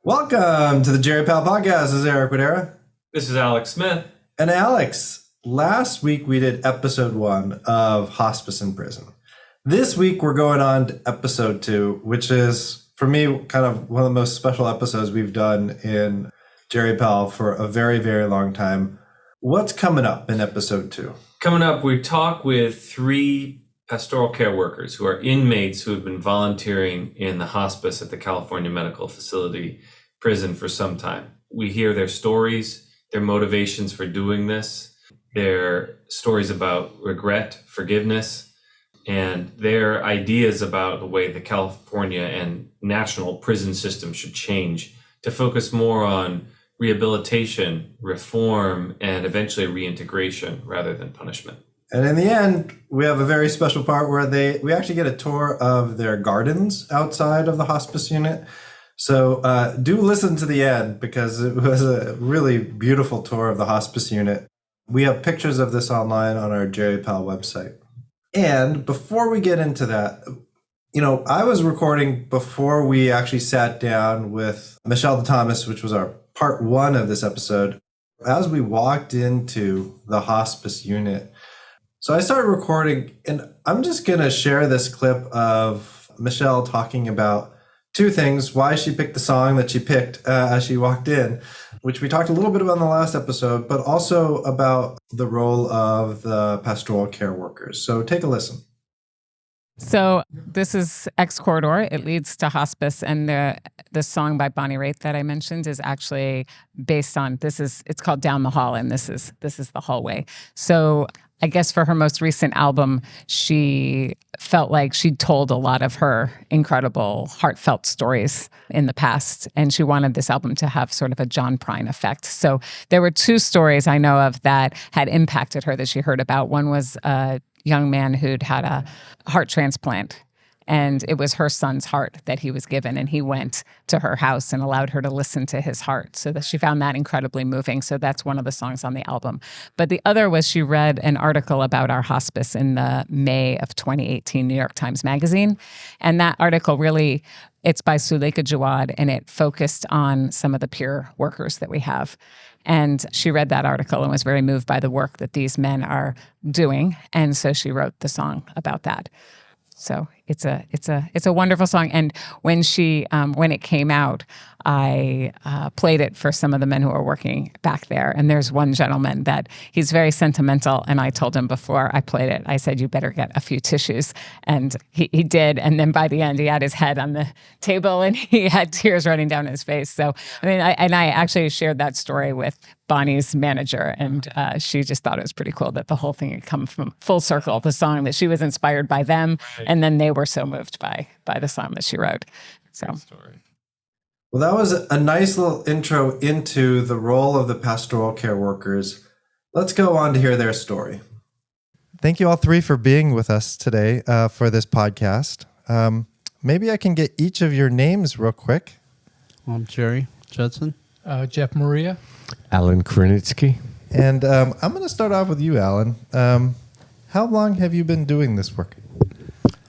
Welcome to the Jerry Powell Podcast. This is Eric Wadera. This is Alex Smith. And Alex, last week we did episode 1 of Hospice in Prison. This week we're going on to episode 2, which is, for me, kind of one of the most special episodes we've done in Jerry Powell for a very, very long time. What's coming up in episode 2? Coming up, we talk with 3 pastoral care workers who are inmates who have been volunteering in the hospice at the California Medical Facility prison for some time. We hear their stories, their motivations for doing this, their stories about regret, forgiveness, and their ideas about the way the California and national prison system should change to focus more on rehabilitation, reform, and eventually reintegration rather than punishment. And in the end, we have a very special part where we actually get a tour of their gardens outside of the hospice unit. So do listen to the end because it was a really beautiful tour of the hospice unit. We have pictures of this online on our Jerry Powell website. And before we get into that, I was recording before we actually sat down with Michelle Thomas, which was our part 1 of this episode. As we walked into the hospice unit, so I started recording, and I'm just going to share this clip of Michelle talking about 2 things: why she picked the song that she picked as she walked in, which we talked a little bit about in the last episode, but also about the role of the pastoral care workers. So take a listen. So this is X Corridor. It leads to hospice, and the song by Bonnie Raitt that I mentioned is actually based on it's called Down the Hall, and this is the hallway. So I guess for her most recent album, she felt like she'd told a lot of her incredible, heartfelt stories in the past, and she wanted this album to have sort of a John Prine effect. So there were 2 stories I know of that had impacted her that she heard about. One was a young man who'd had a heart transplant, and it was her son's heart that he was given, and he went to her house and allowed her to listen to his heart. So that she found that incredibly moving. So that's one of the songs on the album. But the other was she read an article about our hospice in the May of 2018 New York Times Magazine. And that article really, it's by Suleika Jawad, and it focused on some of the peer workers that we have. And she read that article and was very moved by the work that these men are doing. And so she wrote the song about that. So it's a wonderful song. And when it came out, I played it for some of the men who are working back there. And there's one gentleman that he's very sentimental. And I told him before I played it, I said, you better get a few tissues. And he did. And then by the end, he had his head on the table and he had tears running down his face. So, I actually shared that story with Bonnie's manager, and she just thought it was pretty cool that the whole thing had come from full circle, the song that she was inspired by them, and then they were so moved by the song that she wrote. So, well, that was a nice little intro into the role of the pastoral care workers. Let's go on to hear their story. Thank you all 3 for being with us today for this podcast. Maybe I can get each of your names real quick. I'm Jerry Judson. Jeff Maria. Allan Krenitzky. And I'm going to start off with you, Allan. How long have you been doing this work?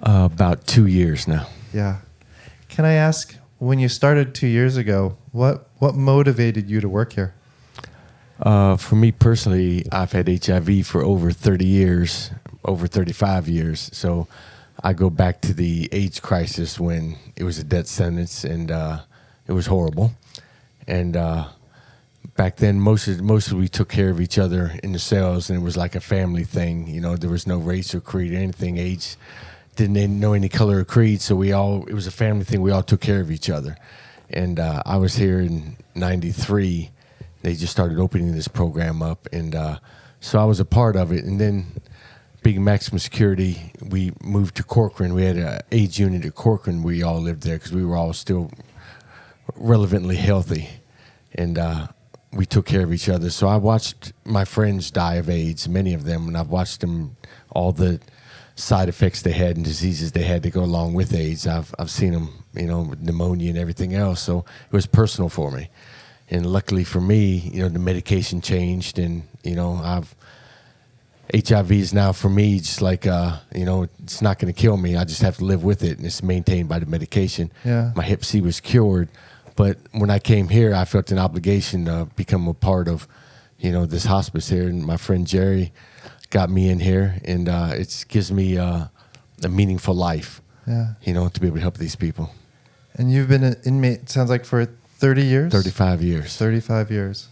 About 2 years now. Yeah. Can I ask, when you started 2 years ago, what motivated you to work here? For me personally, I've had HIV for over 30 years, over 35 years. So I go back to the AIDS crisis when it was a death sentence, and it was horrible. And back then, mostly we took care of each other in the cells, and it was like a family thing. There was no race or creed or anything. AIDS didn't know any color or creed, so it was a family thing. We all took care of each other. And I was here in 93. They just started opening this program up, and so I was a part of it. And then being maximum security, we moved to Corcoran. We had an AIDS unit at Corcoran. We all lived there because we were all still relevantly healthy, and we took care of each other. So I watched my friends die of AIDS, many of them, and I've watched them, all the side effects they had and diseases they had to go along with AIDS. I've seen them, with pneumonia and everything else. So it was personal for me. And luckily for me, the medication changed, and, HIV is now for me just like, it's not going to kill me. I just have to live with it, and it's maintained by the medication. Yeah. My hep C was cured, But when I came here, I felt an obligation to become a part of, this hospice here. And my friend Jerry got me in here, and it gives me a meaningful life, Yeah. To be able to help these people. And you've been an inmate, sounds like, for 30 years? 35 years. 35 years.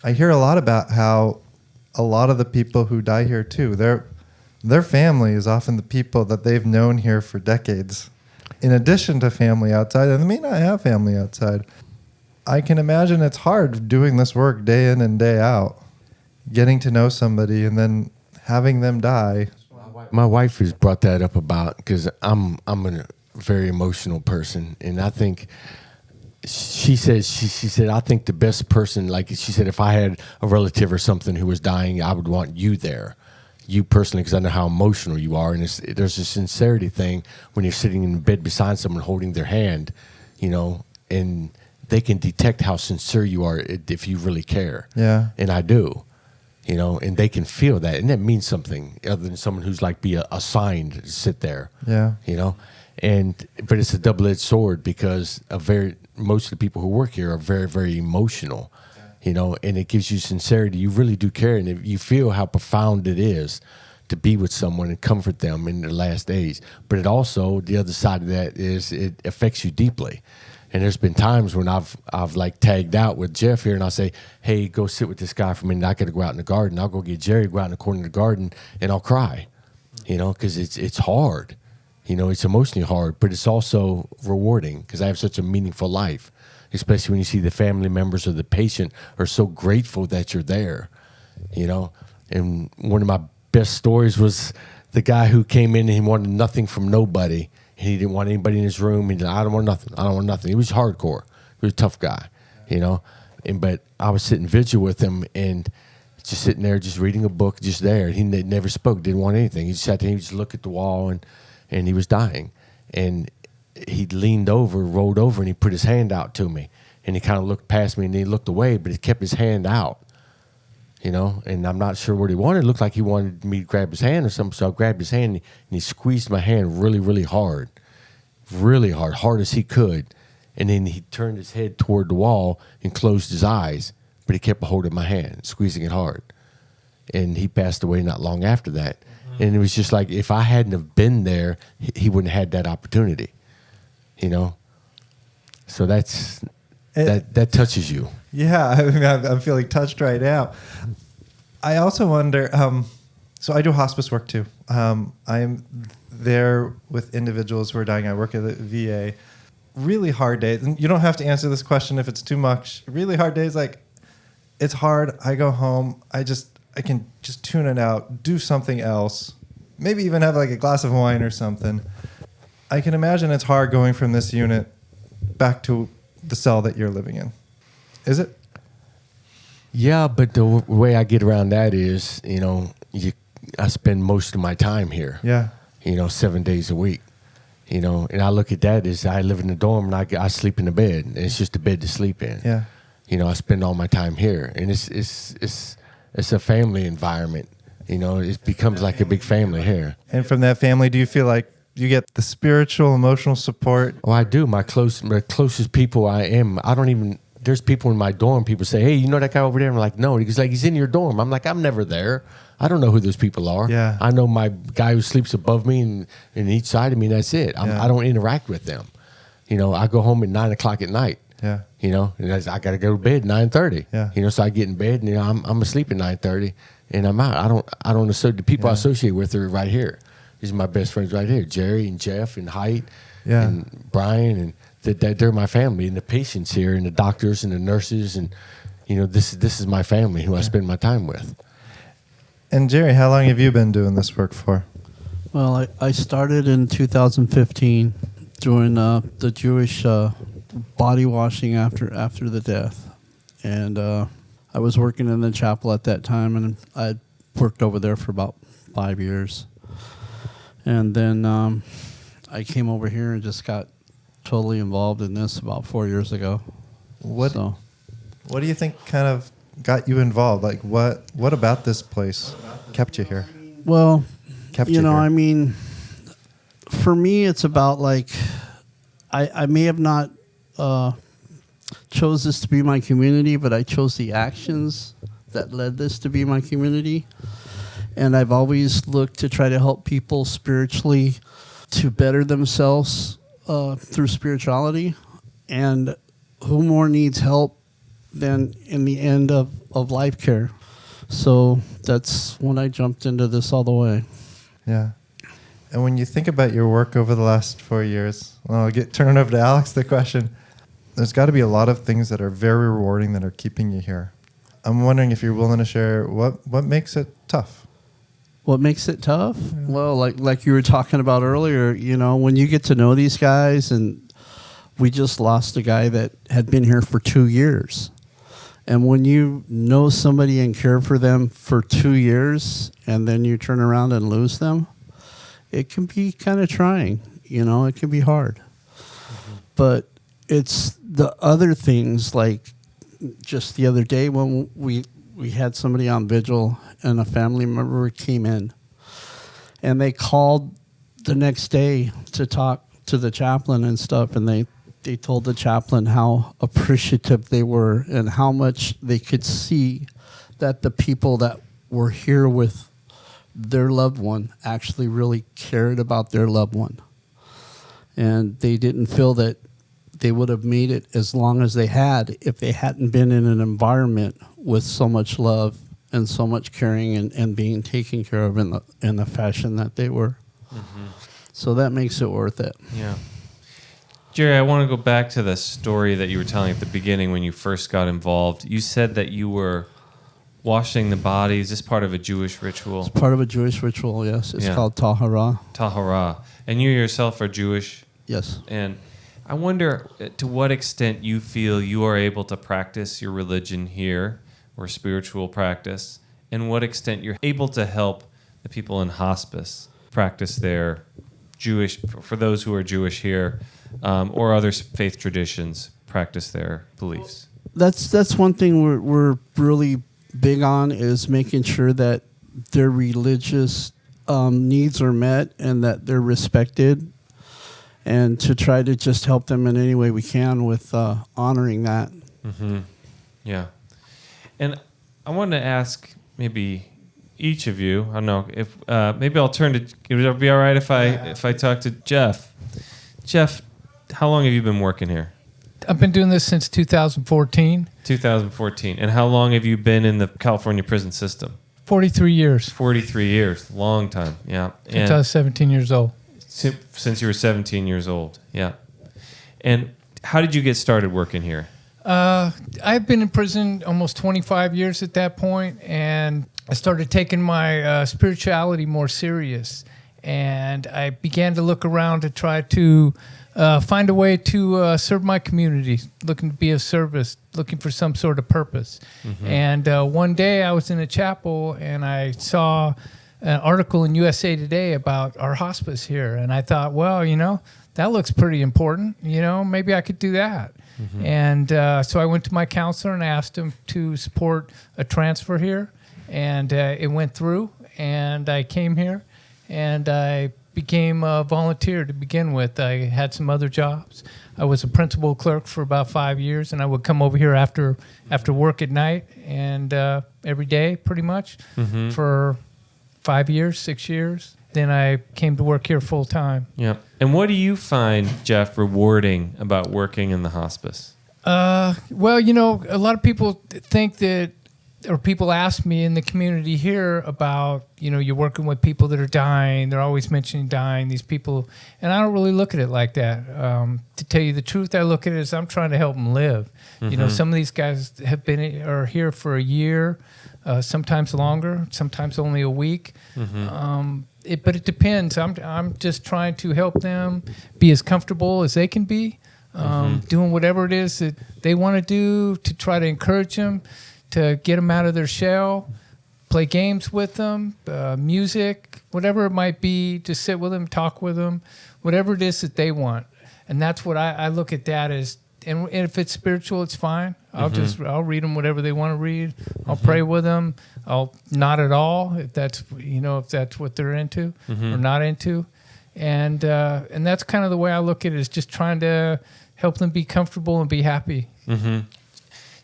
I hear a lot about how a lot of the people who die here, too, their family is often the people that they've known here for decades, in addition to family outside, and they may not have family outside. I can imagine it's hard doing this work day in and day out, getting to know somebody and then having them die. My wife has brought that up about, because I'm a very emotional person, and I think she said I think the best person, like she said, if I had a relative or something who was dying, I would want you there, you personally, because I know how emotional you are, and there's a sincerity thing when you're sitting in bed beside someone holding their hand, and they can detect how sincere you are if you really care. Yeah. And I do. And they can feel that, and that means something other than someone who's like assigned to sit there. Yeah. But it's a double-edged sword, because most of the people who work here are very, very emotional, and it gives you sincerity. You really do care, and if you feel how profound it is to be with someone and comfort them in their last days. But it also, the other side of that is it affects you deeply. And there's been times when I've like tagged out with Jeff here, and I'll say, hey, go sit with this guy for a minute. I got to go out in the garden. I'll go get Jerry, go out in the corner of the garden, and I'll cry, because it's hard. It's emotionally hard, but it's also rewarding, because I have such a meaningful life, especially when you see the family members or the patient are so grateful that you're there, And one of my best stories was the guy who came in and he wanted nothing from nobody. And he didn't want anybody in his room. He said, I don't want nothing. I don't want nothing. He was hardcore. He was a tough guy, But I was sitting vigil with him and just sitting there, just reading a book, just there. He never spoke, didn't want anything. He just sat there, he just looked at the wall, and he was dying. And he leaned over, rolled over, and he put his hand out to me. And he kind of looked past me, and he looked away, but he kept his hand out, And I'm not sure what he wanted. It looked like he wanted me to grab his hand or something, so I grabbed his hand, and he squeezed my hand really, really hard, hard as he could. And then he turned his head toward the wall and closed his eyes, but he kept a hold of my hand, squeezing it hard. And he passed away not long after that. Mm-hmm. And it was just like, if I hadn't have been there, he wouldn't have had that opportunity, So that touches you. Yeah, I'm feeling touched right now. I also wonder, so I do hospice work too. I'm there with individuals who are dying. I work at the VA. Really hard days. And you don't have to answer this question if it's too much. Really hard days, like, it's hard. I go home. I can just tune it out, do something else, maybe even have like a glass of wine or something. I can imagine it's hard going from this unit back to the cell that you're living in. Is it? Yeah, but the way I get around that is, I spend most of my time here. Yeah. 7 days a week. And I look at that as I live in the dorm and I sleep in the bed. And it's just a bed to sleep in. Yeah. I spend all my time here, and it's a family environment. It becomes like a big family here. And from that family, do you feel like you get the spiritual, emotional support? Oh, I do. My closest people I am. I don't even. There's people in my dorm. People say, "Hey, you know that guy over there?" I'm like, "No." He's in your dorm. I'm like, "I'm never there. I don't know who those people are. Yeah. I know my guy who sleeps above me and each side of me. And that's it. I don't interact with them. I go home at 9:00 at night. Yeah. And I got to go to bed at 9:30. Yeah. So I get in bed and I'm asleep at 9:30, and I'm out. I don't associate. The people I associate with are right here. These are my best friends right here, Jerry and Jeff and Hite and Brian, and they're my family, and the patients here and the doctors and the nurses, and this is my family who I spend my time with. And Jerry, how long have you been doing this work for? Well, I started in 2015 during the Jewish body washing after the death, and I was working in the chapel at that time, and I worked over there for about 5 years, and then I came over here and just got totally involved in this about 4 years ago. What do you think kind of got you involved? Like, what about this place kept you here? Well, Kept you here? I mean, for me, it's about like I may have not chose this to be my community, but I chose the actions that led this to be my community. And I've always looked to try to help people spiritually to better themselves through spirituality. And who more needs help than in the end of life care? So that's when I jumped into this all the way. Yeah. And when you think about your work over the last 4 years, well, I'll turn it over to Alex the question. There's got to be a lot of things that are very rewarding that are keeping you here. I'm wondering if you're willing to share what makes it tough. What makes it tough? Yeah. Well, like you were talking about earlier, you know, when you get to know these guys, and we just lost a guy that had been here for 2 years. And when you know somebody and care for them for 2 years, and then you turn around and lose them, it can be kind of trying, you know, it can be hard. Mm-hmm. But it's the other things, like just the other day when we had somebody on vigil and a family member came in, and they called the next day to talk to the chaplain and stuff, and they told the chaplain how appreciative they were and how much they could see that the people that were here with their loved one actually really cared about their loved one. And they didn't feel that they would have made it as long as they had if they hadn't been in an environment with so much love and so much caring and being taken care of in the fashion that they were. Mm-hmm. So that makes it worth it. Yeah. Jerry, I want to go back to the story that you were telling at the beginning when you first got involved. You said that you were washing the body. Is this part of a Jewish ritual? It's part of a Jewish ritual, yes. It's called Tahara. Tahara. And you yourself are Jewish? Yes. And I wonder to what extent you feel you are able to practice your religion here, or spiritual practice, and what extent you're able to help the people in hospice practice their Jewish, for those who are Jewish here, or other faith traditions, practice their beliefs. That's one thing we're really big on, is making sure that their religious needs are met and that they're respected, and to try to just help them in any way we can with honoring that. Mm-hmm. Yeah. And I wanted to ask maybe each of you, I don't know, if maybe I'll turn to, would it be all right if I talk to Jeff? Jeff, how long have you been working here? I've been doing this since 2014. 2014. And how long have you been in the California prison system? 43 years. 43 years. Long time, yeah. Since I was 17 years old. Since you were 17 years old, yeah. And how did you get started working here? I've been in prison almost 25 years at that point, and I started taking my spirituality more serious. And I began to look around to try to find a way to serve my community, looking to be of service, looking for some sort of purpose. Mm-hmm. And one day I was in a chapel and I saw an article in USA Today about our hospice here. And I thought, well, you know, that looks pretty important. You know, maybe I could do that. Mm-hmm. And so I went to my counselor and I asked him to support a transfer here. And it went through, and I came here. And I became a volunteer to begin with. I had some other jobs. I was a principal clerk for about 5 years, and I would come over here after work at night and every day, pretty much, mm-hmm. for 5 years, 6 years. Then I came to work here full time. Yeah. And what do you find, Jeff, rewarding about working in the hospice? Well, you know, a lot of people think that, or people ask me in the community here about, you know, you're working with people that are dying. They're always mentioning dying, these people. And I don't really look at it like that. To tell you the truth, I look at it as I'm trying to help them live. Mm-hmm. You know, some of these guys are here for a year, sometimes longer, sometimes only a week. Mm-hmm. But it depends. I'm just trying to help them be as comfortable as they can be, doing whatever it is that they want to do, to try to encourage them, to get them out of their shell, play games with them, music, whatever it might be, to sit with them, talk with them, whatever it is that they want. And that's what I look at that as. And if it's spiritual, it's fine. I'll read them whatever they want to read. I'll pray with them. I'll not at all if that's what they're into or not into. And that's kind of the way I look at it, is just trying to help them be comfortable and be happy.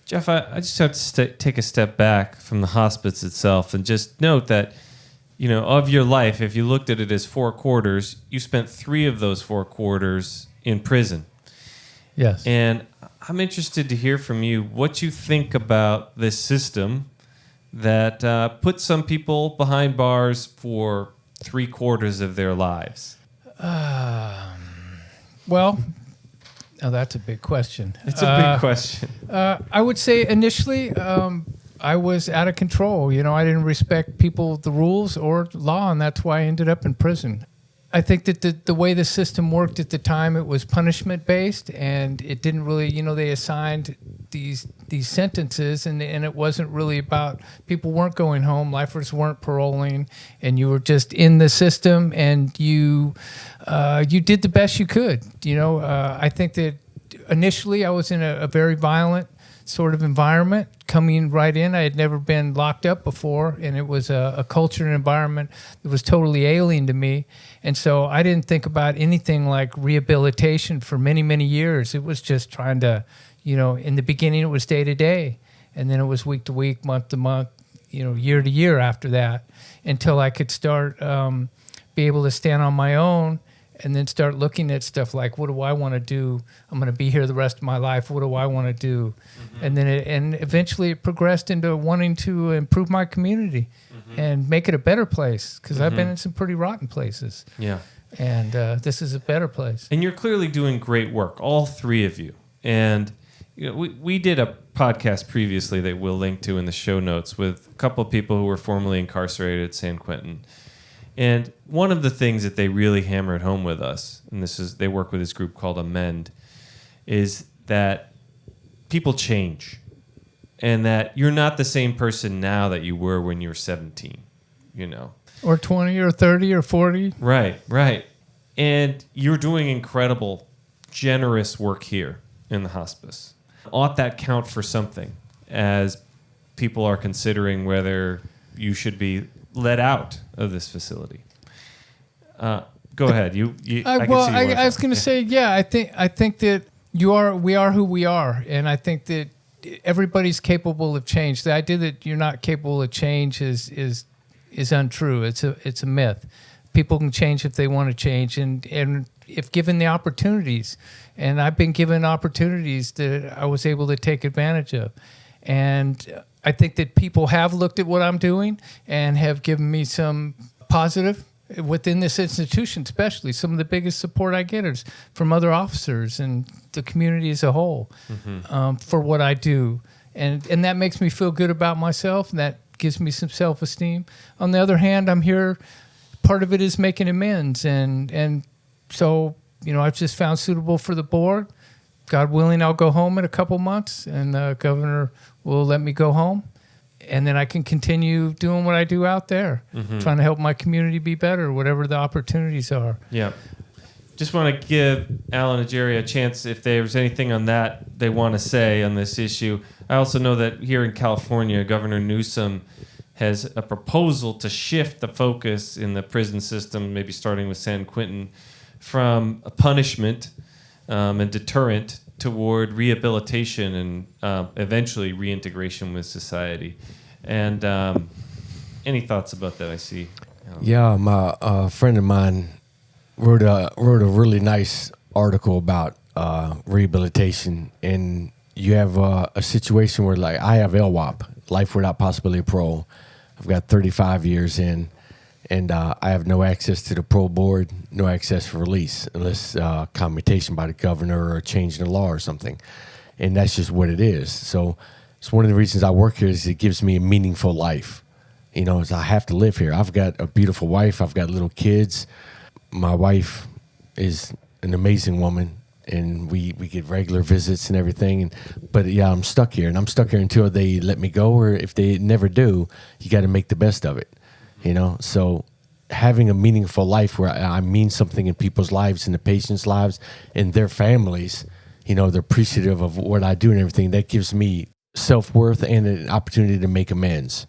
Jeff, I just have to take a step back from the hospice itself and just note that, of your life, if you looked at it as 4 quarters, you spent 3 of those 4 quarters in prison. Yes. And I'm interested to hear from you what you think about this system that puts some people behind bars for 3 quarters of their lives. Well, that's a big question. It's a big question. I would say initially I was out of control. I didn't respect the rules or law, and that's why I ended up in prison. I think that the way the system worked at the time, it was punishment-based, and it didn't really, they assigned these sentences, and it wasn't really about, people weren't going home, lifers weren't paroling, and you were just in the system, and you did the best you could. I think that initially I was in a very violent sort of environment coming right in. I had never been locked up before, and it was a culture and environment that was totally alien to me. And so I didn't think about anything like rehabilitation for many, many years. It was just trying to, in the beginning it was day to day, and then it was week to week, month to month, year to year after that, until I could start be able to stand on my own and then start looking at stuff like, what do I want to do? I'm going to be here the rest of my life. What do I want to do? And then eventually it progressed into wanting to improve my community and make it a better place, because I've been in some pretty rotten places. Yeah. And this is a better place. And you're clearly doing great work, all 3 of you. And we did a podcast previously that we'll link to in the show notes with a couple of people who were formerly incarcerated at San Quentin. And one of the things that they really hammered home with us, and they work with this group called Amend, is that people change, and that you're not the same person now that you were when you were 17, Or 20 or 30 or 40. Right. And you're doing incredible, generous work here in the hospice. Ought that count for something as people are considering whether you should be let out of this facility? Go ahead. I was going to say, I think that we are who we are, and I think that everybody's capable of change. The idea that you're not capable of change is untrue. It's a myth. People can change if they want to change, and if given the opportunities. And I've been given opportunities that I was able to take advantage of. And I think that people have looked at what I'm doing and have given me some positive within this institution, especially. Some of the biggest support I get is from other officers and the community as a whole for what I do. And that makes me feel good about myself, and that gives me some self-esteem. On the other hand, I'm here, part of it is making amends. And so, I've just found suitable for the board. God willing, I'll go home in a couple months, and the governor will let me go home. And then I can continue doing what I do out there, trying to help my community be better, whatever the opportunities are. Yeah. Just want to give Allan and Jerry a chance if there's anything on that they want to say on this issue. I also know that here in California, Governor Newsom has a proposal to shift the focus in the prison system, maybe starting with San Quentin, from a punishment and deterrent toward rehabilitation and eventually reintegration with society. And any thoughts about that? I see. Yeah, my friend of mine wrote a really nice article about rehabilitation, and you have a situation where, like, I have LWOP, life without possibility of parole. I've got 35 years in, and I have no access to the parole board, no access for release unless commutation by the governor or a change in the law or something. And that's just what it is. So it's one of the reasons I work here is it gives me a meaningful life. Is I have to live here. I've got a beautiful wife. I've got little kids. My wife is an amazing woman, and we get regular visits and everything. But yeah, I'm stuck here, and I'm stuck here until they let me go, or if they never do, you got to make the best of it. So having a meaningful life where I mean something in people's lives and the patients' lives and their families, they're appreciative of what I do and everything. That gives me self-worth and an opportunity to make amends,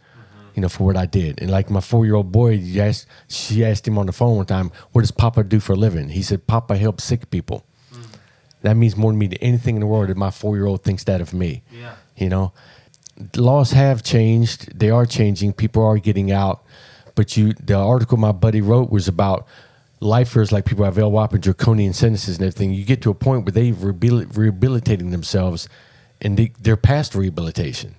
for what I did. And like my 4-year-old boy, she asked him on the phone one time, what does Papa do for a living? He said, Papa helps sick people. That means more to me than anything in the world that my 4-year-old thinks that of me. Yeah. You know, laws have changed. They are changing. People are getting out. But the article my buddy wrote was about lifers, like people have LWOP and draconian sentences and everything. You get to a point where they're rehabilitating themselves, and they're past rehabilitation.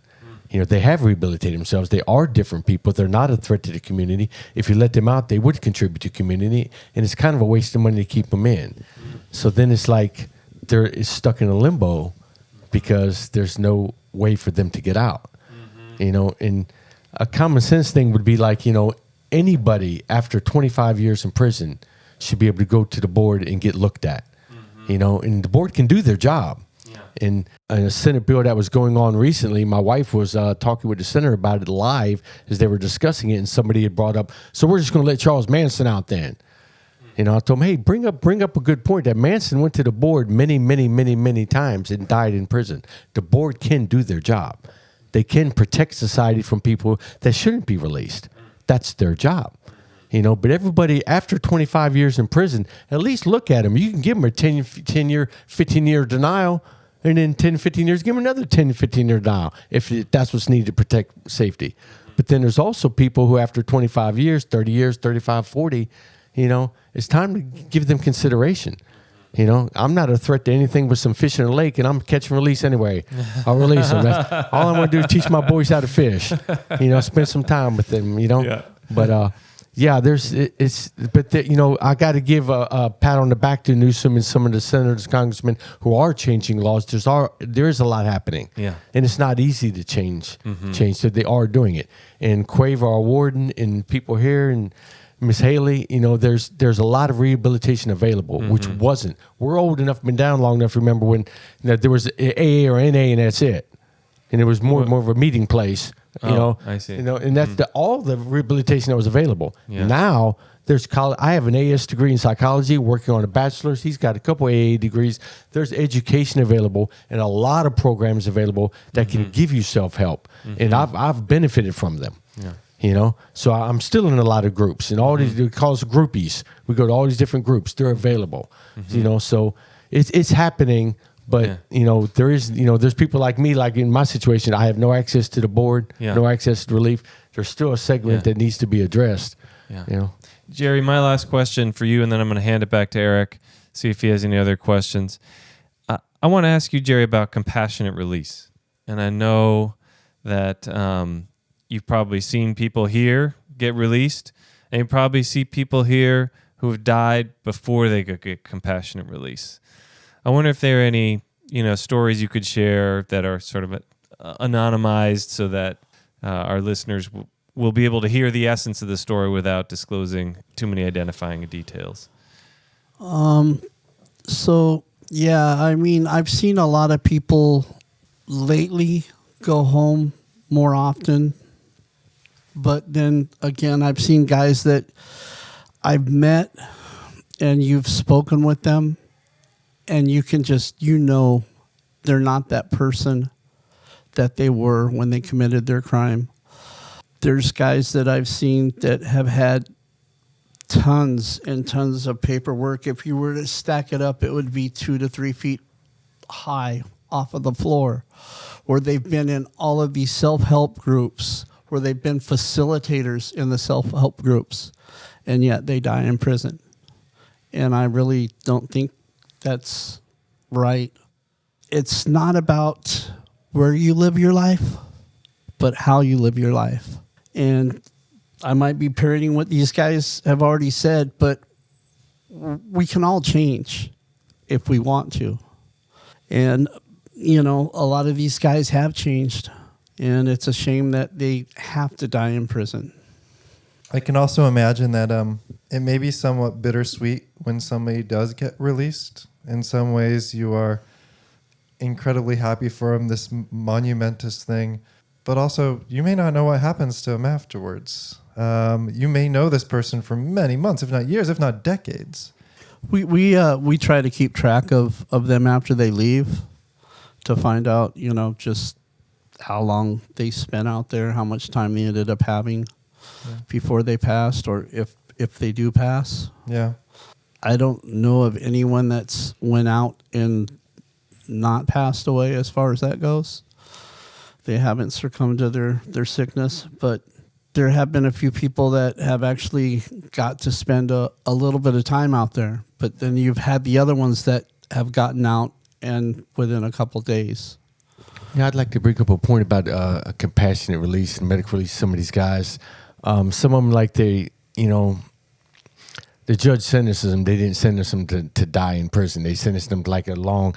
You know, they have rehabilitated themselves. They are different people. They're not a threat to the community. If you let them out, they would contribute to community, and it's kind of a waste of money to keep them in. So then it's like they're stuck in a limbo because there's no way for them to get out. You know, and a common sense thing would be like, you know, anybody after 25 years in prison should be able to go to the board and get looked at. You know, and the board can do their job. In a Senate bill that was going on recently, my wife was talking with the senator about it live as they were discussing it, and somebody had brought up, so we're just going to let Charles Manson out then. You know, I told him, hey, bring up a good point that Manson went to the board many times and died in prison. The board can do their job. They can protect society from people that shouldn't be released. That's their job. You know, but everybody after 25 years in prison, at least look at them. You can give them a 10-year, 15-year denial. And then 10, 15 years, give them another 10, 15-year denial if that's what's needed to protect safety. But then there's also people who after 25 years, 30 years, 35, 40, you know, it's time to give them consideration. You know, I'm not a threat to anything but some fish in a lake, and I'm catch and release anyway. I'll release them. All I want to do is teach my boys how to fish. You know, spend some time with them, you know. Yeah. But, yeah, you know, I got to give a pat on the back to Newsom and some of the senators, congressmen who are changing laws. There is a lot happening, Yeah. and it's not easy to change. So they are doing it. And Quaver, our warden, and people here, and Miss Haley, you know, there's a lot of rehabilitation available, which wasn't. We're old enough, been down long enough. Remember when there was AA or NA, and that's it, and it was more of a meeting place. You know, I see. You know, and that's all the rehabilitation that was available. Yeah. Now there's college. I have an AS degree in psychology, working on a bachelor's. He's got a couple AA degrees. There's education available and a lot of programs available that can give you self-help, and I've benefited from them. Yeah. You know, so I'm still in a lot of groups, and all these, we call us groupies. We go to all these different groups. They're available. You know, so it's happening. But, you know, there's people like me, like in my situation, I have no access to the board, no access to relief. There's still a segment that needs to be addressed. Yeah. You know, Jerry, my last question for you, and then I'm going to hand it back to Eric, see if he has any other questions. I want to ask you, Jerry, about compassionate release. And I know that you've probably seen people here get released, and you probably see people here who have died before they could get compassionate release. I wonder if there are any, you know, stories you could share that are sort of anonymized so that our listeners will be able to hear the essence of the story without disclosing too many identifying details. So, yeah, I mean, I've seen a lot of people lately go home more often. But then again, I've seen guys that I've met and you've spoken with them, and you can just, you know, they're not that person that they were when they committed their crime. There's guys that I've seen that have had tons and tons of paperwork. If you were to stack it up, it would be 2 to 3 feet high off of the floor, where they've been in all of these self-help groups, where they've been facilitators in the self-help groups, and yet they die in prison. And I really don't think that's right. It's not about where you live your life, but how you live your life. And I might be parroting what these guys have already said, but we can all change if we want to. And, you know, a lot of these guys have changed, and it's a shame that they have to die in prison. I can also imagine that it may be somewhat bittersweet when somebody does get released. In some ways, you are incredibly happy for him, this monumentous thing. But also, you may not know what happens to him afterwards. You may know this person for many months, if not years, if not decades. We try to keep track of them after they leave to find out, you know, just how long they spent out there, how much time they ended up having before they passed, or if they do pass. Yeah. I don't know of anyone that's went out and not passed away as far as that goes. They haven't succumbed to their sickness, but there have been a few people that have actually got to spend a little bit of time out there. But then you've had the other ones that have gotten out and within a couple days. Yeah, I'd like to bring up a point about a compassionate release and medical release. Some of these guys, some of them, like the judge sentences them. They didn't sentence them to die in prison. They sentenced them to like a long,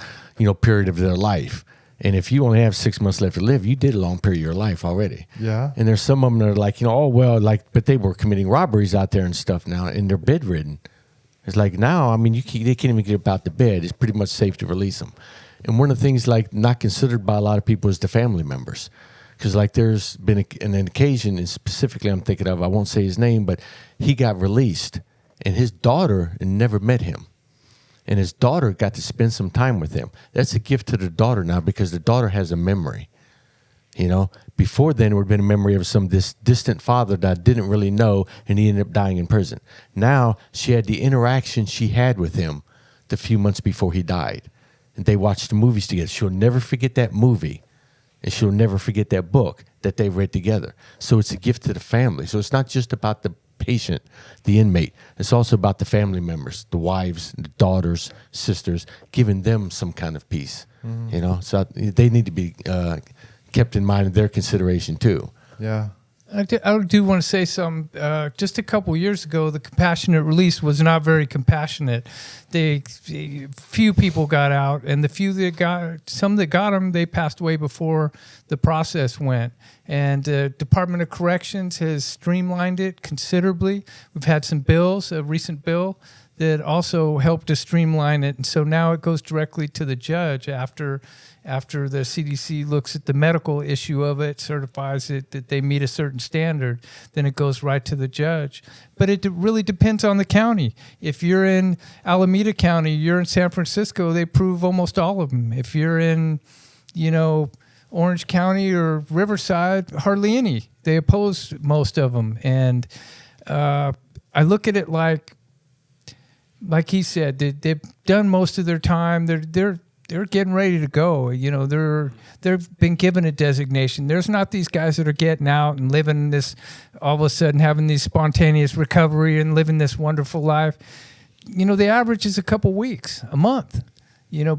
period of their life. And if you only have 6 months left to live, you did a long period of your life already. Yeah. And there's some of them that are like, but they were committing robberies out there and stuff now, and they're bedridden. It's like now, they can't even get up out the bed. It's pretty much safe to release them. And one of the things like not considered by a lot of people is the family members. Because like there's been an occasion, and specifically I'm thinking of, I won't say his name, but he got released, and his daughter never met him. And his daughter got to spend some time with him. That's a gift to the daughter now, because the daughter has a memory. Before then it would have been a memory of some distant father that I didn't really know, and he ended up dying in prison. Now she had the interaction she had with him the few months before he died. And they watched the movies together. She'll never forget that movie, and she'll never forget that book that they read together. So it's a gift to the family. So it's not just about the patient, the inmate. It's also about the family members, the wives, the daughters, sisters, giving them some kind of peace. So they need to be kept in mind in their consideration too. Yeah. I do want to say something. Just a couple years ago, the compassionate release was not very compassionate. Few people got out, and some that got them, they passed away before the process went. And Department of Corrections has streamlined it considerably. We've had some bills, a recent bill that also helped to streamline it. And so now it goes directly to the judge after the CDC looks at the medical issue of it, certifies it that they meet a certain standard, then it goes right to the judge. But it really depends on the county. If you're in Alameda County, you're in San Francisco, they approve almost all of them. If you're in, Orange County or Riverside, hardly any. They oppose most of them. And I look at it like he said, they've done most of their time. They're getting ready to go. They've been given a designation. There's not these guys that are getting out and living this, all of a sudden having these spontaneous recovery and living this wonderful life. The average is a couple weeks, a month,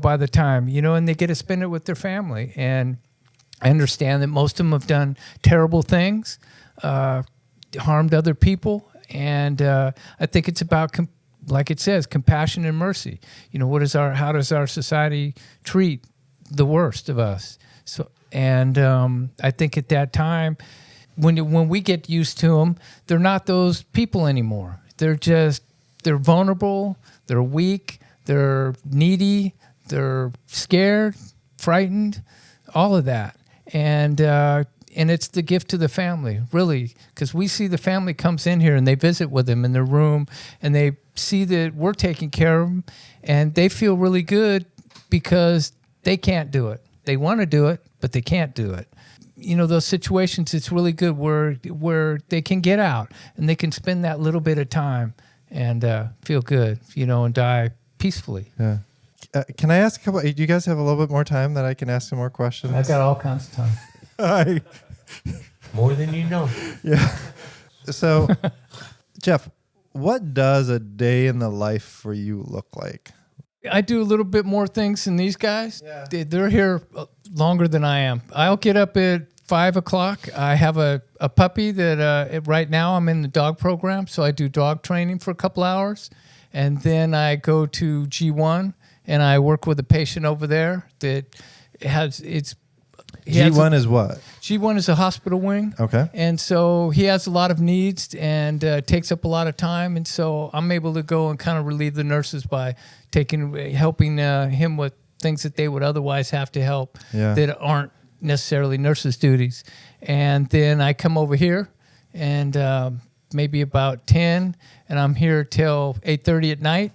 by the time, and they get to spend it with their family. And I understand that most of them have done terrible things, harmed other people. And I think it's about like it says, compassion and mercy. How does our society treat the worst of us? So, and I think at that time, when we get used to them, they're not those people anymore. They're vulnerable, they're weak, they're needy, they're scared, frightened, all of that. And it's the gift to the family, really, because we see the family comes in here and they visit with them in their room, and they see that we're taking care of them, and they feel really good because they can't do it. They want to do it, but they can't do it. Those situations, it's really good where they can get out and they can spend that little bit of time and feel good, and die peacefully. Yeah. Can I ask a couple? Do you guys have a little bit more time that I can ask some more questions? I've got all kinds of time. More than you know. Yeah. So, Jeff, what does a day in the life for you look like? I do a little bit more things than these guys. Yeah. They're here longer than I am. I'll get up at 5 o'clock. I have a puppy that right now I'm in the dog program, so I do dog training for a couple hours. And then I go to G1 and I work with a patient over there that has G1 is what? G1 is a hospital wing. Okay. And so he has a lot of needs and takes up a lot of time. And so I'm able to go and kind of relieve the nurses by helping him with things that they would otherwise have to help that aren't necessarily nurses' duties. And then I come over here and maybe about 10, and I'm here till 8:30 at night.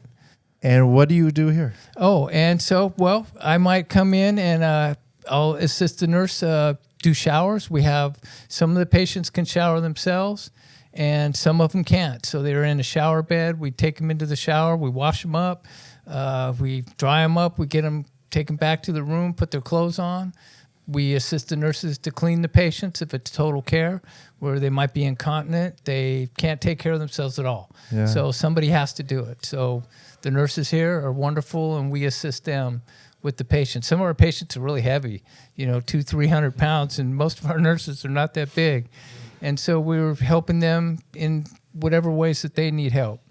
And what do you do here? Oh, and so, I might come in and I'll assist the nurse do showers. We have some of the patients can shower themselves, and some of them can't. So they're in a shower bed. We take them into the shower. We wash them up. We dry them up. We get them, take them back to the room, put their clothes on. We assist the nurses to clean the patients if it's total care, where they might be incontinent. They can't take care of themselves at all. Yeah. So somebody has to do it. So the nurses here are wonderful, and we assist them with the patients. Some of our patients are really heavy, 200-300 pounds, and most of our nurses are not that big. And so we're helping them in whatever ways that they need help.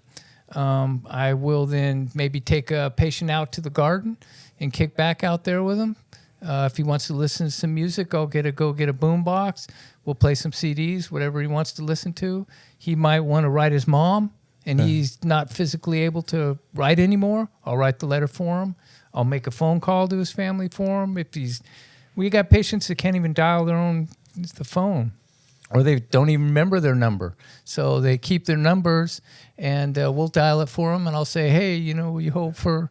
I will then maybe take a patient out to the garden and kick back out there with him. If he wants to listen to some music, I'll go get a boom box. We'll play some CDs, whatever he wants to listen to. He might want to write his mom, and he's not physically able to write anymore. I'll write the letter for him. I'll make a phone call to his family for him. We got patients that can't even dial the phone, or they don't even remember their number. So they keep their numbers, and we'll dial it for them. And I'll say, hey, will you hold for,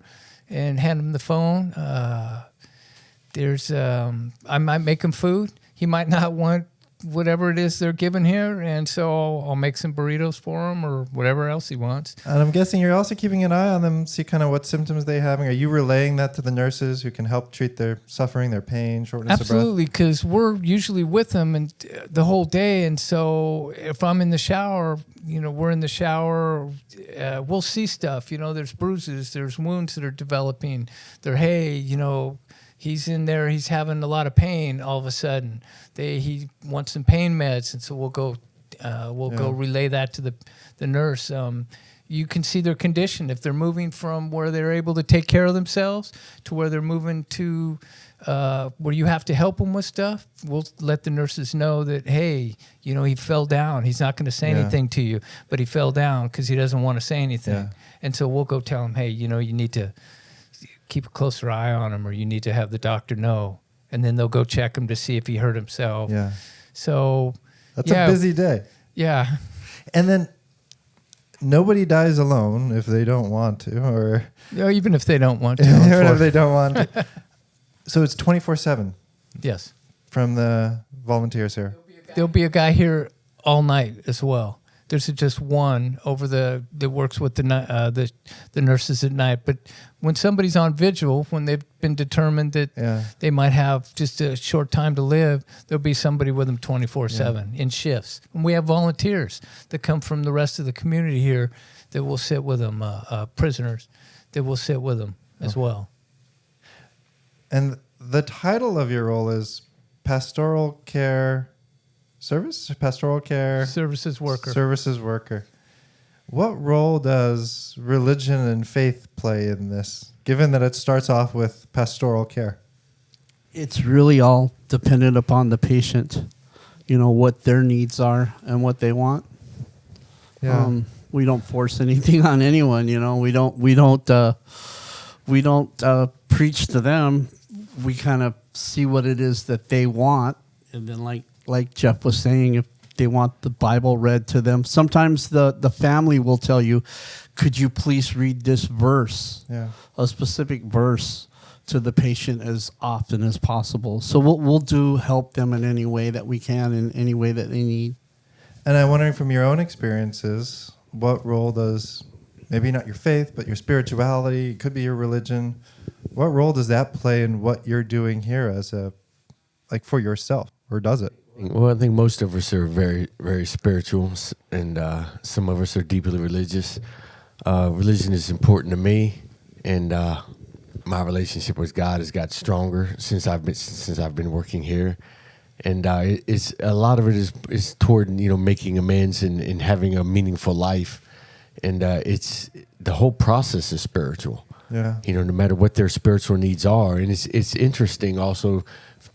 and hand him the phone. I might make him food. He might not want whatever it is they're given here, and so I'll make some burritos for him or whatever else he wants. And I'm guessing you're also keeping an eye on them, see kind of what symptoms they're having. Are you relaying that to the nurses who can help treat their suffering, their pain, shortness Absolutely, because we're usually with them and the whole day, and so if I'm in the shower, we're in the shower, we'll see stuff. There's bruises, there's wounds that are developing. He's in there, he's having a lot of pain all of a sudden. He wants some pain meds, and so we'll go relay that to the nurse. You can see their condition. If they're moving from where they're able to take care of themselves to where they're moving to where you have to help them with stuff, we'll let the nurses know that, hey, he fell down. He's not going to say anything to you, but he fell down because he doesn't want to say anything. Yeah. And so we'll go tell him, hey, you need to keep a closer eye on him, or you need to have the doctor know. And then they'll go check him to see if he hurt himself. Yeah. So that's a busy day. Yeah. And then nobody dies alone if they don't want to, or even if they don't want to. Even if they don't want to. So it's 24/7. Yes. From the volunteers here. There'll be a guy here all night as well. There's just one that works with the nurses at night. But when somebody's on vigil, when they've been determined that they might have just a short time to live, there'll be somebody with them 24/7 in shifts. And we have volunteers that come from the rest of the community here that will sit with them, prisoners that will sit with them as well. And the title of your role is Pastoral Care Pastoral Care Services Worker. Services Worker. What role does religion and faith play in this, given that it starts off with pastoral care? It's really all dependent upon the patient, what their needs are and what they want. Yeah. We don't force anything on anyone. We don't preach to them. We kind of see what it is that they want, and then like Jeff was saying, if they want the Bible read to them, sometimes the family will tell you, could you please read this verse, a specific verse, to the patient as often as possible. So we'll help them in any way that we can, in any way that they need. And I'm wondering, from your own experiences, what role does, maybe not your faith, but your spirituality, it could be your religion, what role does that play in what you're doing here for yourself, or does it? Well, I think most of us are very, very spiritual, and some of us are deeply religious. Religion is important to me, and my relationship with God has got stronger since I've been working here. And it's a lot of it is toward making amends and having a meaningful life, and it's the whole process is spiritual. Yeah. No matter what their spiritual needs are, and it's interesting also.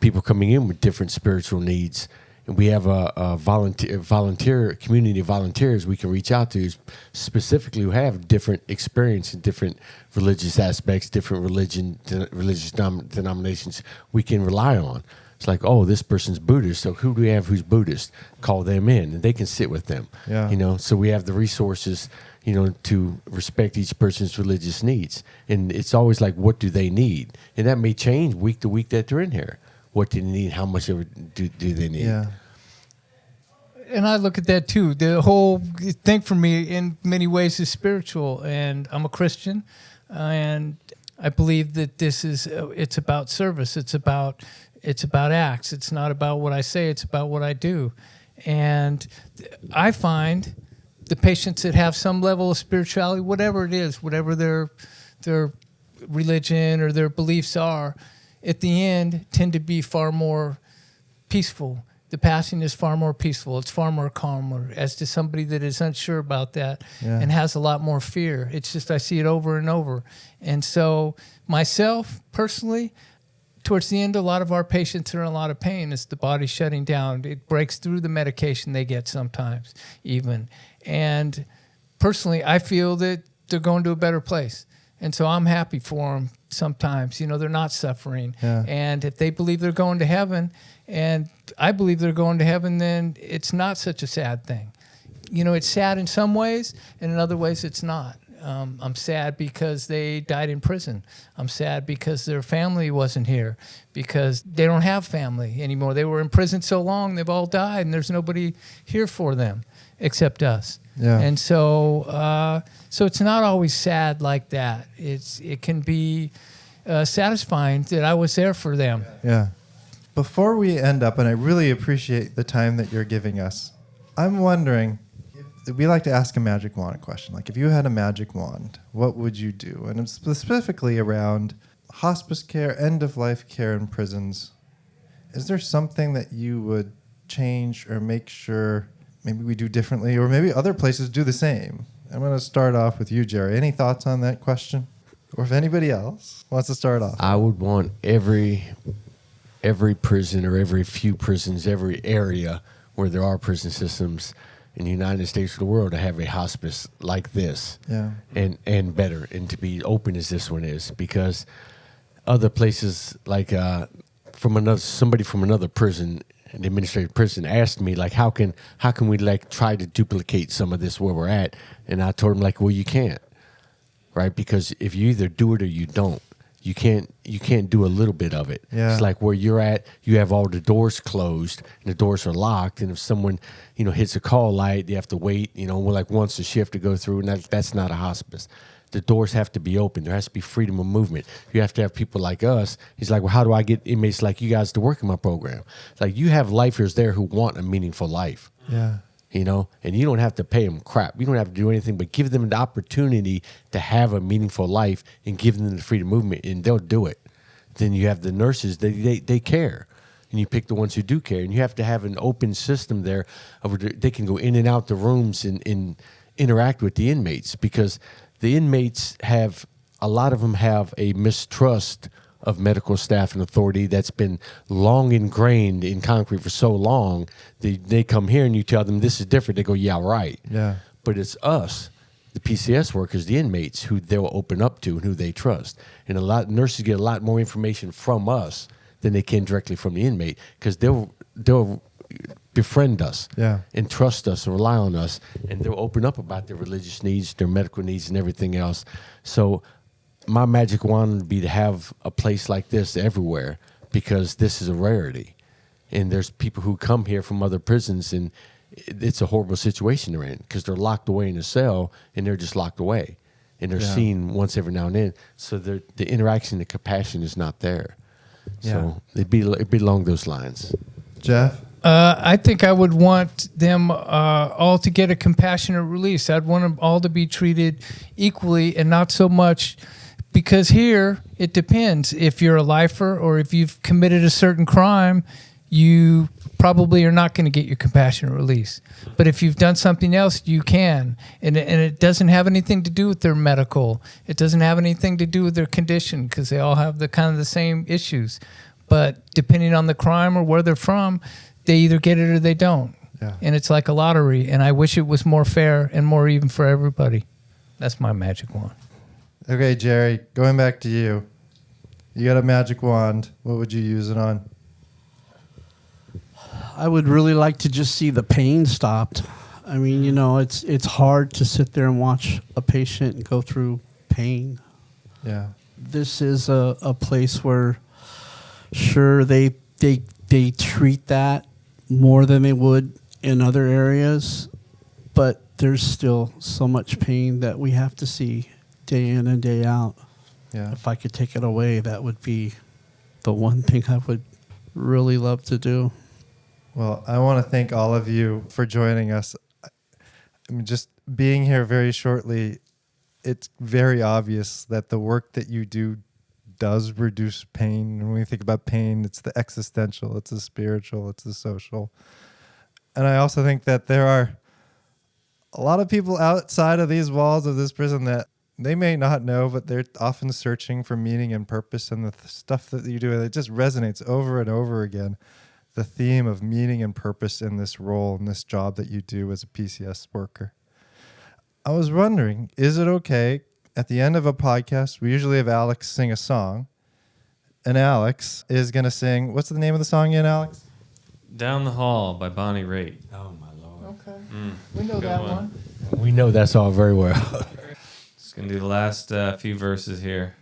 People coming in with different spiritual needs, and we have a volunteer community of volunteers we can reach out to, specifically who have different experience in different religious aspects, different religious denominations we can rely on. It's like, oh, this person's Buddhist, so who do we have who's Buddhist? Call them in, and they can sit with them. Yeah. So we have the resources, to respect each person's religious needs, and it's always like, what do they need? And that may change week to week that they're in here. What do they need? How much of it do they need? Yeah. And I look at that too. The whole thing for me in many ways is spiritual, and I'm a Christian, and I believe that this is, it's about service. It's about acts. It's not about what I say, it's about what I do. And I find the patients that have some level of spirituality, whatever it is, whatever their religion or their beliefs are, at the end tend to be far more peaceful. The passing is far more peaceful. It's far more calmer, as to somebody that is unsure about that and has a lot more fear. It's just, I see it over and over. And so myself, personally, towards the end, a lot of our patients are in a lot of pain. It's the body shutting down. It breaks through the medication they get sometimes even. And personally, I feel that they're going to a better place. And so I'm happy for them sometimes. You know, they're not suffering. Yeah. And if they believe they're going to heaven, and I believe they're going to heaven, then it's not such a sad thing. You know, it's sad in some ways, and in other ways it's not. I'm sad because they died in prison. I'm sad because their family wasn't here, because they don't have family anymore. They were in prison so long, they've all died, and there's nobody here for them except us. Yeah. And so it's not always sad like that. It can be satisfying that I was there for them. Yeah. Before we end up, and I really appreciate the time that you're giving us, I'm wondering, we like to ask a magic wand question. Like, if you had a magic wand, what would you do? And it's specifically around hospice care, end-of-life care in prisons. Is there something that you would change or make sure maybe we do differently, or maybe other places do the same? I'm going to start off with you, Jerry. Any thoughts on that question? Or if anybody else wants to start off. I would want every prison, or every few prisons, every area where there are prison systems in the United States or the world, to have a hospice like this, and better, and to be open as this one is. Because other places, like somebody from another prison, an administrative prison, asked me, like, how can we, like, try to duplicate some of this where we're at? And I told them, like, well, you can't, right? Because if you either do it or you don't. You can't do a little bit of it. Yeah. It's like where you're at, you have all the doors closed and the doors are locked. And if someone, hits a call light, you have to wait, like once a shift to go through. And that's not a hospice. The doors have to be open. There has to be freedom of movement. You have to have people like us. He's like, well, how do I get inmates like you guys to work in my program? It's like, you have lifers there who want a meaningful life. Yeah. And you don't have to pay them crap. You don't have to do anything but give them the opportunity to have a meaningful life and give them the freedom of movement, and they'll do it. Then you have the nurses, they care. And you pick the ones who do care. And you have to have an open system there of they can go in and out the rooms and interact with the inmates, because the inmates a lot of them have a mistrust of medical staff and authority that's been long ingrained in concrete for so long. They come here and you tell them this is different. They go, yeah, right. Yeah. But it's us, the PCS workers, the inmates, who they'll open up to and who they trust. And nurses get a lot more information from us than they can directly from the inmate, because they'll befriend us and trust us and rely on us, and they'll open up about their religious needs, their medical needs, and everything else. So my magic wand would be to have a place like this everywhere, because this is a rarity. And there's people who come here from other prisons, and it's a horrible situation they're in, because they're locked away in a cell, and they're just locked away. And they're seen once every now and then. So the interaction, the compassion is not there. So it'd be along those lines. Jeff? I think I would want them all to get a compassionate release. I'd want them all to be treated equally, and not so much, because here it depends. If you're a lifer or if you've committed a certain crime, you probably are not going to get your compassionate release. But if you've done something else, you can. And it doesn't have anything to do with their medical. It doesn't have anything to do with their condition, because they all have the same issues. But depending on the crime or where they're from, they either get it or they don't. Yeah. And it's like a lottery. And I wish it was more fair and more even for everybody. That's my magic wand. Okay, Jerry, going back to you. You got a magic wand. What would you use it on? I would really like to just see the pain stopped. I mean, it's hard to sit there and watch a patient go through pain. Yeah. This is a place where, sure, they treat that more than they would in other areas, but there's still so much pain that we have to see day in and day out. Yeah. If I could take it away, that would be the one thing I would really love to do. Well, I want to thank all of you for joining us. I mean, just being here very shortly, it's very obvious that the work that you do does reduce pain. And when we think about pain, it's the existential, it's the spiritual, it's the social. And I also think that there are a lot of people outside of these walls of this prison that they may not know, but they're often searching for meaning and purpose, and the stuff that you do, it just resonates over and over again. The theme of meaning and purpose in this role, in this job that you do as a PCS worker. I was wondering, is it okay at the end of a podcast, we usually have Alex sing a song, and Alex is going to sing, what's the name of the song again, Alex? Down the Hall by Bonnie Raitt. Oh, my Lord. Okay. We know that one. We know that song very well. Just going to do the last few verses here.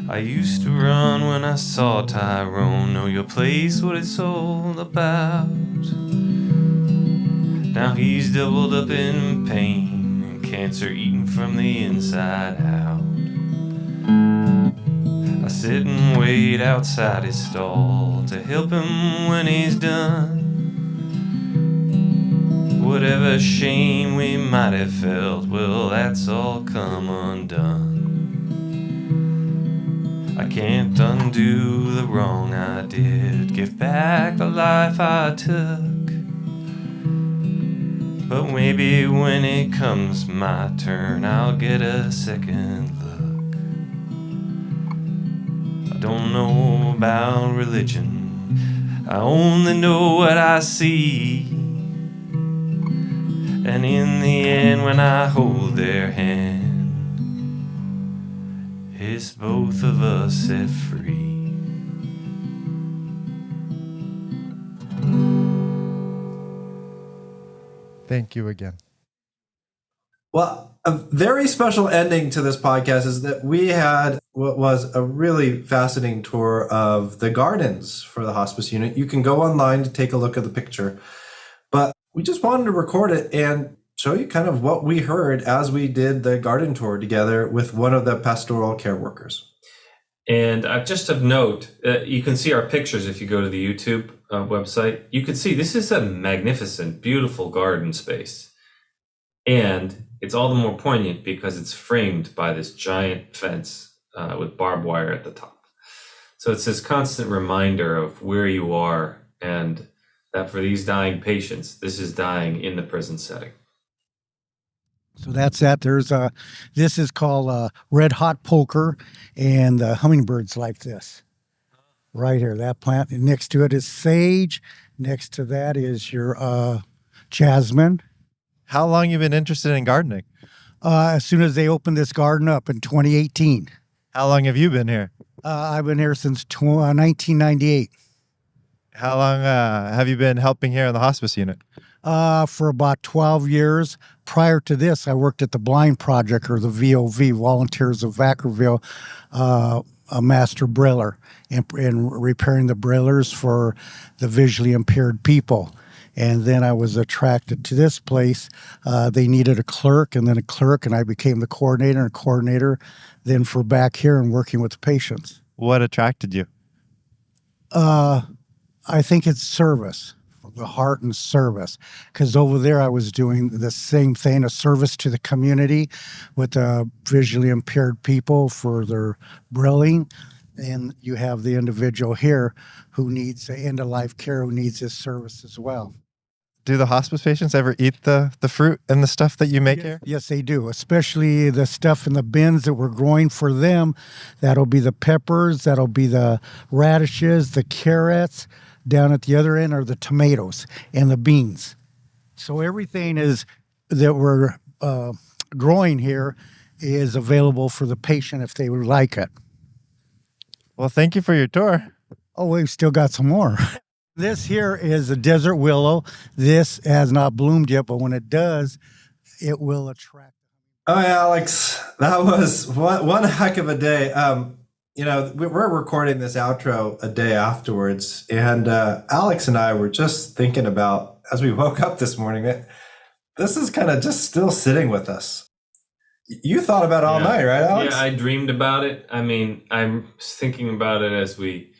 I used to run when I saw Tyrone, know your place, what it's all about. Now he's doubled up in pain and cancer eaten from the inside out. I sit and wait outside his stall to help him when he's done. Whatever shame we might have felt, well, that's all come undone. I can't undo the wrong I did, give back the life I took. But maybe when it comes my turn, I'll get a second look. I don't know about religion, I only know what I see. And in the end, when I hold their hand, it's both of us set free. Thank you again. Well, a very special ending to this podcast is that we had what was a really fascinating tour of the gardens for the hospice unit. You can go online to take a look at the picture, but we just wanted to record it and show you kind of what we heard as we did the garden tour together with one of the pastoral care workers. And just of note, you can see our pictures if you go to the YouTube website. You can see this is a magnificent, beautiful garden space. And it's all the more poignant because it's framed by this giant fence with barbed wire at the top. So it's this constant reminder of where you are and that for these dying patients, this is dying in the prison setting. So that's that. This is called red hot poker, and the hummingbirds like this. Right here, that plant. And next to it is sage. Next to that is your jasmine. How long you been interested in gardening? As soon as they opened this garden up in 2018. How long have you been here? I've been here since 1998. How long have you been helping here in the hospice unit? For about 12 years. Prior to this, I worked at the Blind Project, or the VOV, Volunteers of Vacaville, a master brailler, and repairing the braillers for the visually impaired people. And then I was attracted to this place. They needed a clerk, and I became the coordinator, then for back here and working with the patients. What attracted you? I think it's service. The heart and service, because over there I was doing the same thing, a service to the community with visually impaired people for their brailling, and you have the individual here who needs end-of-life care, who needs this service as well. Do the hospice patients ever eat the fruit and the stuff that you make here? Yes, they do, especially the stuff in the bins that we're growing for them. That'll be the peppers, that'll be the radishes, the carrots. Down at the other end are the tomatoes and the beans. So everything that we're growing here is available for the patient if they would like it. Well, thank you for your tour. Oh, we've still got some more. This here is a desert willow. This has not bloomed yet, but when it does, it will attract Oh, yeah, Alex, that was one heck of a day. We're recording this outro a day afterwards, and Alex and I were just thinking about, as we woke up this morning, that this is kind of just still sitting with us. You thought about it all night, right, Alex? Yeah, I dreamed about it. I mean, I'm thinking about it as we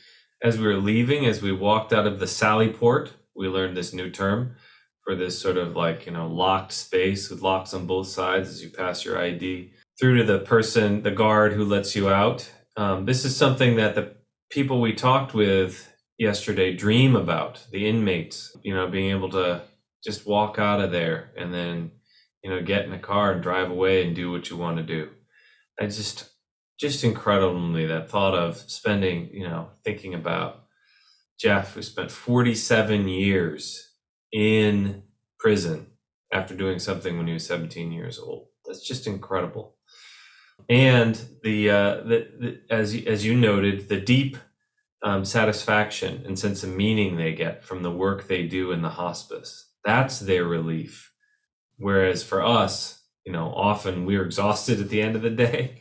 were leaving, as we walked out of the Sally Port. We learned this new term for this sort of locked space with locks on both sides as you pass your ID through to the guard who lets you out. This is something that the people we talked with yesterday dream about, the inmates, being able to just walk out of there and then, get in a car and drive away and do what you want to do. I just incredibly, that thought of spending, thinking about Jeff, who spent 47 years in prison after doing something when he was 17 years old. That's just incredible. And as you noted, the deep satisfaction and sense of meaning they get from the work they do in the hospice. That's their relief. Whereas for us, often we're exhausted at the end of the day.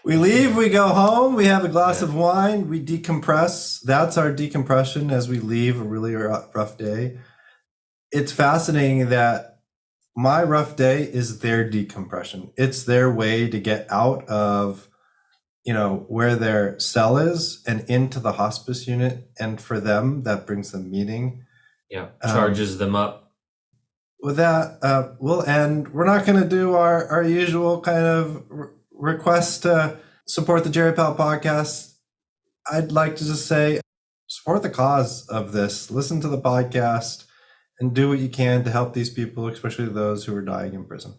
We leave, we go home, we have a glass of wine, we decompress. That's our decompression as we leave a really rough day. It's fascinating that my rough day is their decompression. It's their way to get out of, where their cell is and into the hospice unit. And for them, that brings them meaning. Yeah, charges them up. With that, we'll end. We're not going to do our usual kind of request to support the Jerry Powell podcast. I'd like to just say, support the cause of this. Listen to the podcast and do what you can to help these people, especially those who are dying in prison.